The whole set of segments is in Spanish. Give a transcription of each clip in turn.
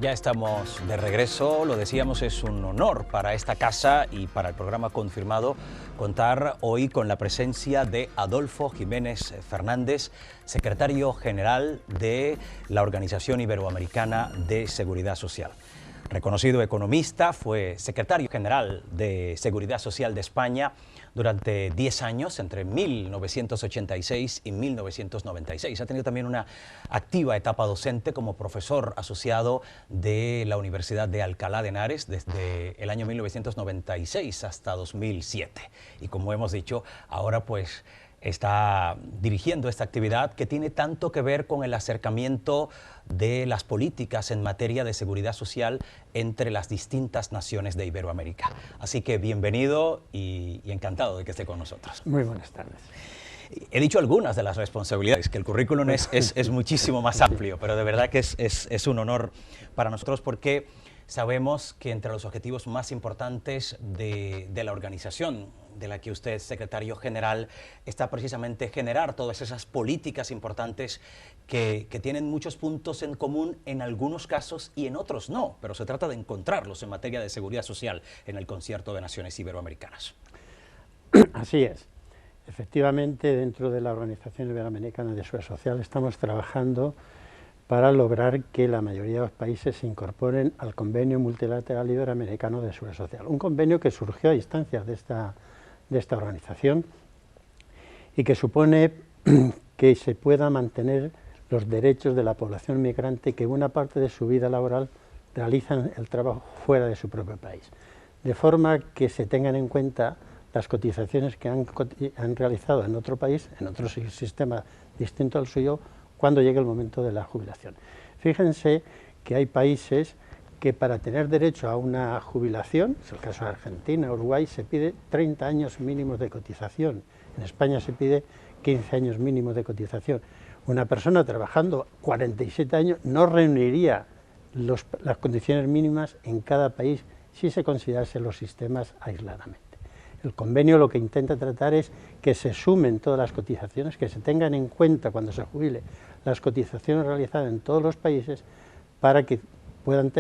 Ya estamos de regreso, lo decíamos, es un honor para esta casa y para el programa Confirmado contar hoy con la presencia de Adolfo Jiménez Fernández, secretario general de la Organización Iberoamericana de Seguridad Social. Reconocido economista, fue secretario general de Seguridad Social de España durante 10 años, entre 1986 y 1996. Ha tenido también una activa etapa docente como profesor asociado de la Universidad de Alcalá de Henares desde el año 1996 hasta 2007. Y como hemos dicho, ahora pues está dirigiendo esta actividad que tiene tanto que ver con el acercamiento de las políticas en materia de seguridad social entre las distintas naciones de Iberoamérica. Así que bienvenido y encantado de que esté con nosotros. Muy buenas tardes. He dicho algunas de las responsabilidades, que el currículum es muchísimo más amplio, pero de verdad que es un honor para nosotros porque sabemos que entre los objetivos más importantes de la organización de la que usted es secretario general está precisamente generar todas esas políticas importantes que tienen muchos puntos en común en algunos casos y en otros no, pero se trata de encontrarlos en materia de seguridad social en el Concierto de Naciones Iberoamericanas. Así es. Efectivamente, dentro de la Organización Iberoamericana de Seguridad Social estamos trabajando para lograr que la mayoría de los países se incorporen al Convenio Multilateral Iberoamericano de Seguridad Social, un convenio que surgió a instancias de esta organización y que supone que se pueda mantener los derechos de la población migrante que una parte de su vida laboral realizan el trabajo fuera de su propio país, de forma que se tengan en cuenta las cotizaciones que han realizado en otro país, en otro sistema distinto al suyo, cuando llegue el momento de la jubilación. Fíjense que hay países que para tener derecho a una jubilación, es el caso de Argentina, Uruguay, se pide 30 años mínimos de cotización. En España se pide 15 años mínimos de cotización. Una persona trabajando 47 años no reuniría las condiciones mínimas en cada país si se considerase los sistemas aisladamente. El convenio lo que intenta tratar es que se sumen todas las cotizaciones, que se tengan en cuenta cuando se jubile las cotizaciones realizadas en todos los países para que puedan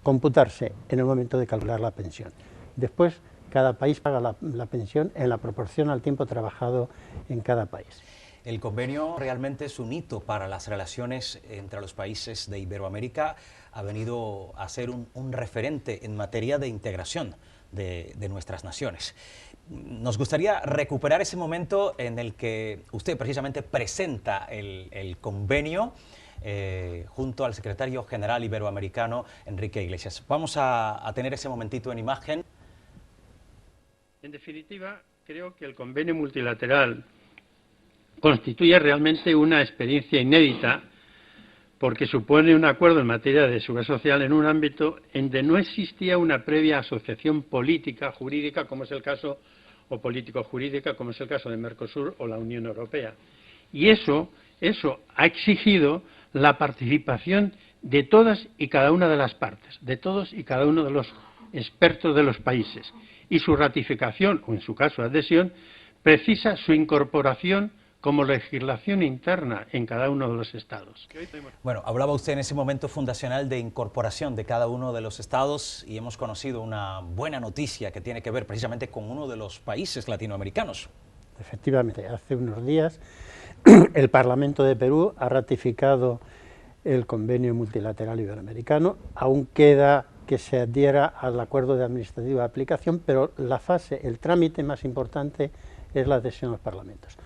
computarse en el momento de calcular la pensión. Después, cada país paga la pensión en la proporción al tiempo trabajado en cada país. El convenio realmente es un hito para las relaciones entre los países de Iberoamérica. Ha venido a ser un referente en materia de integración de nuestras naciones. Nos gustaría recuperar ese momento en el que usted precisamente presenta el convenio junto al secretario general iberoamericano, Enrique Iglesias. Vamos a tener ese momentito en imagen. En definitiva, creo que el convenio multilateral constituye realmente una experiencia inédita porque supone un acuerdo en materia de seguridad social en un ámbito en donde no existía una previa asociación política, jurídica, como es el caso, o político-jurídica, como es el caso de Mercosur o la Unión Europea. Y eso ha exigido la participación de todas y cada una de las partes, de todos y cada uno de los expertos de los países. Y su ratificación, o en su caso adhesión, precisa su incorporación como legislación interna en cada uno de los estados. Bueno, hablaba usted en ese momento fundacional de incorporación de cada uno de los estados y hemos conocido una buena noticia que tiene que ver precisamente con uno de los países latinoamericanos. Efectivamente, hace unos días el Parlamento de Perú ha ratificado el Convenio Multilateral Iberoamericano. Aún queda que se adhiera al acuerdo de administrativa aplicación, pero la fase, el trámite más importante es la adhesión a los parlamentos.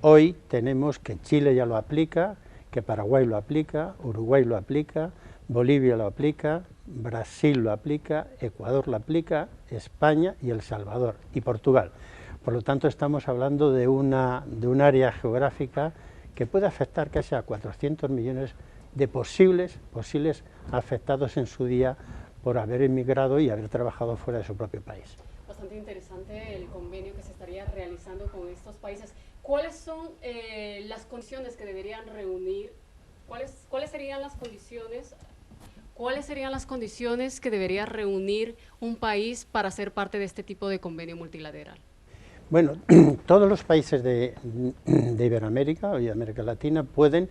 Hoy tenemos que Chile ya lo aplica, que Paraguay lo aplica, Uruguay lo aplica, Bolivia lo aplica, Brasil lo aplica, Ecuador lo aplica, España y El Salvador y Portugal. Por lo tanto, estamos hablando de un área geográfica que puede afectar casi a 400 millones de posibles afectados en su día por haber emigrado y haber trabajado fuera de su propio país. Bastante interesante el convenio que se estaría realizando con estos países. ¿Cuáles son las condiciones que deberían reunir? ¿Cuáles serían las condiciones que debería reunir un país para ser parte de este tipo de convenio multilateral? Bueno, todos los países de Iberoamérica y de América Latina pueden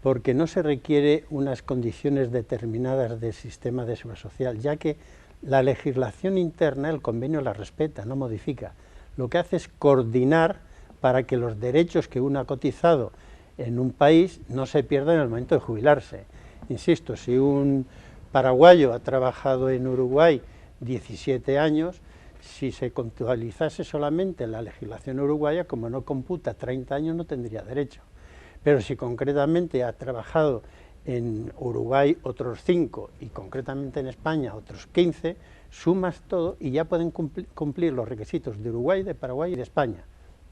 porque no se requiere unas condiciones determinadas del sistema de seguridad social, ya que la legislación interna, el convenio la respeta, no modifica. Lo que hace es coordinar para que los derechos que uno ha cotizado en un país no se pierdan en el momento de jubilarse. Insisto, si un paraguayo ha trabajado en Uruguay 17 años, si se contabilizase solamente la legislación uruguaya, como no computa 30 años, no tendría derecho. Pero si concretamente ha trabajado en Uruguay otros 5 y concretamente en España otros 15, sumas todo y ya pueden cumplir los requisitos de Uruguay, de Paraguay y de España.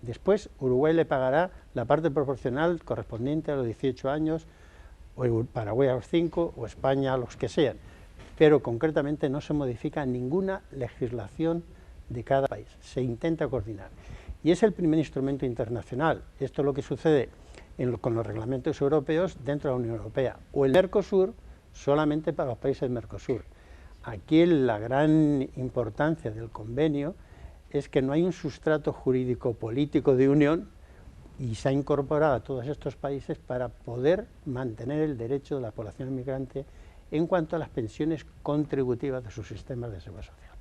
Después Uruguay le pagará la parte proporcional correspondiente a los 18 años, o Paraguay a los 5, o España a los que sean. Pero concretamente no se modifica ninguna legislación de cada país, se intenta coordinar. Y es el primer instrumento internacional. Esto es lo que sucede con los reglamentos europeos dentro de la Unión Europea, o el Mercosur solamente para los países del Mercosur. Aquí la gran importancia del convenio es que no hay un sustrato jurídico político de unión y se ha incorporado a todos estos países para poder mantener el derecho de la población inmigrante en cuanto a las pensiones contributivas de sus sistemas de seguridad social.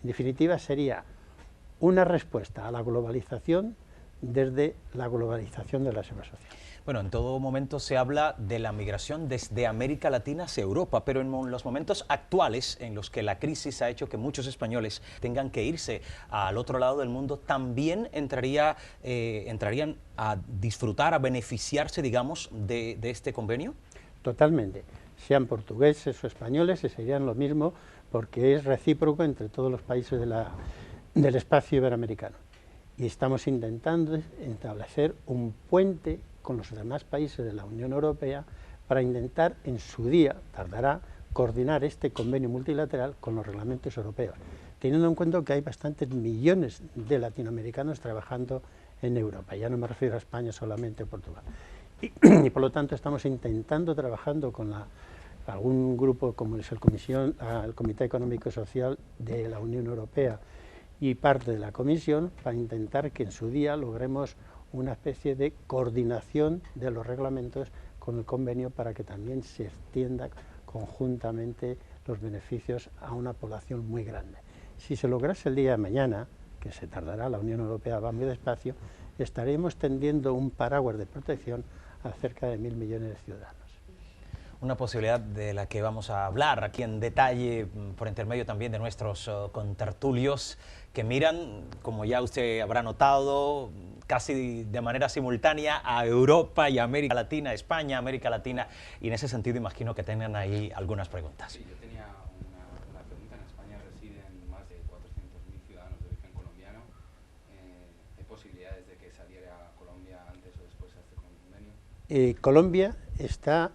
En definitiva, sería una respuesta a la globalización desde la globalización de la seguridad social. Bueno, en todo momento se habla de la migración desde América Latina hacia Europa, pero en los momentos actuales en los que la crisis ha hecho que muchos españoles tengan que irse al otro lado del mundo, ¿también entrarían a disfrutar, a beneficiarse, digamos, de este convenio? Totalmente. Sean portugueses o españoles, serían lo mismo, porque es recíproco entre todos los países del espacio iberoamericano. Y estamos intentando establecer un puente con los demás países de la Unión Europea para intentar en su día, tardará, coordinar este convenio multilateral con los reglamentos europeos, teniendo en cuenta que hay bastantes millones de latinoamericanos trabajando en Europa, ya no me refiero a España solamente o Portugal. Y por lo tanto estamos intentando, trabajando con algún grupo como es el Comité Económico y Social de la Unión Europea y parte de la Comisión, para intentar que en su día logremos una especie de coordinación de los reglamentos con el convenio para que también se extienda conjuntamente los beneficios a una población muy grande. Si se lograse el día de mañana, que se tardará, la Unión Europea va muy despacio, estaremos tendiendo un paraguas de protección a cerca de 1.000 millones de ciudadanos. Una posibilidad de la que vamos a hablar aquí en detalle por intermedio también de nuestros contertulios que miran, como ya usted habrá notado, casi de manera simultánea a Europa y a América Latina, España, América Latina, y en ese sentido imagino que tengan ahí algunas preguntas. Sí, yo tenía una pregunta. En España residen más de 400.000 ciudadanos de origen colombiano. ¿Hay posibilidades de que saliera Colombia antes o después de este convenio? Colombia está,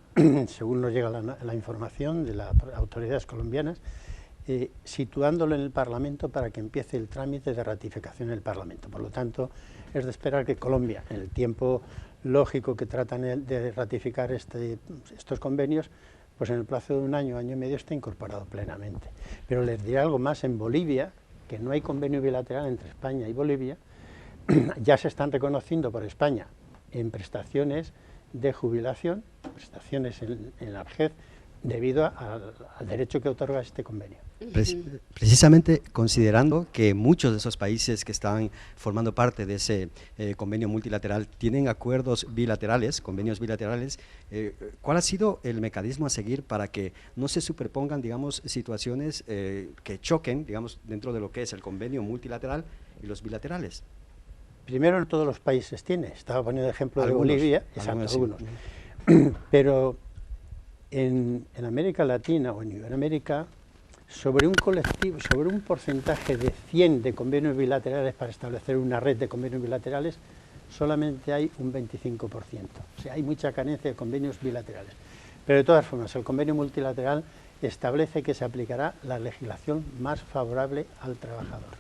según nos llega la información de las autoridades colombianas, situándolo en el Parlamento para que empiece el trámite de ratificación en el Parlamento. Por lo tanto, es de esperar que Colombia, en el tiempo lógico que tratan de ratificar estos convenios, pues en el plazo de un año, año y medio, esté incorporado plenamente. Pero les diré algo más: en Bolivia, que no hay convenio bilateral entre España y Bolivia, ya se están reconociendo por España en prestaciones de jubilación, prestaciones en la vejez, debido al derecho que otorga este convenio. Precisamente considerando que muchos de esos países que están formando parte de ese convenio multilateral tienen acuerdos bilaterales, convenios bilaterales, ¿cuál ha sido el mecanismo a seguir para que no se superpongan, digamos, situaciones que choquen, digamos, dentro de lo que es el convenio multilateral y los bilaterales? Primero, no todos los países tienen, estaba poniendo el ejemplo de Bolivia, algunos. Pero en América Latina o en Iberoamérica, sobre un colectivo, sobre un porcentaje de 100 de convenios bilaterales para establecer una red de convenios bilaterales, solamente hay un 25%. O sea, hay mucha carencia de convenios bilaterales. Pero de todas formas, el convenio multilateral establece que se aplicará la legislación más favorable al trabajador.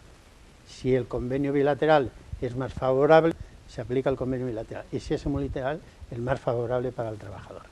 Si el convenio bilateral es más favorable, se aplica el convenio bilateral. Y si es multilateral, el más favorable para el trabajador.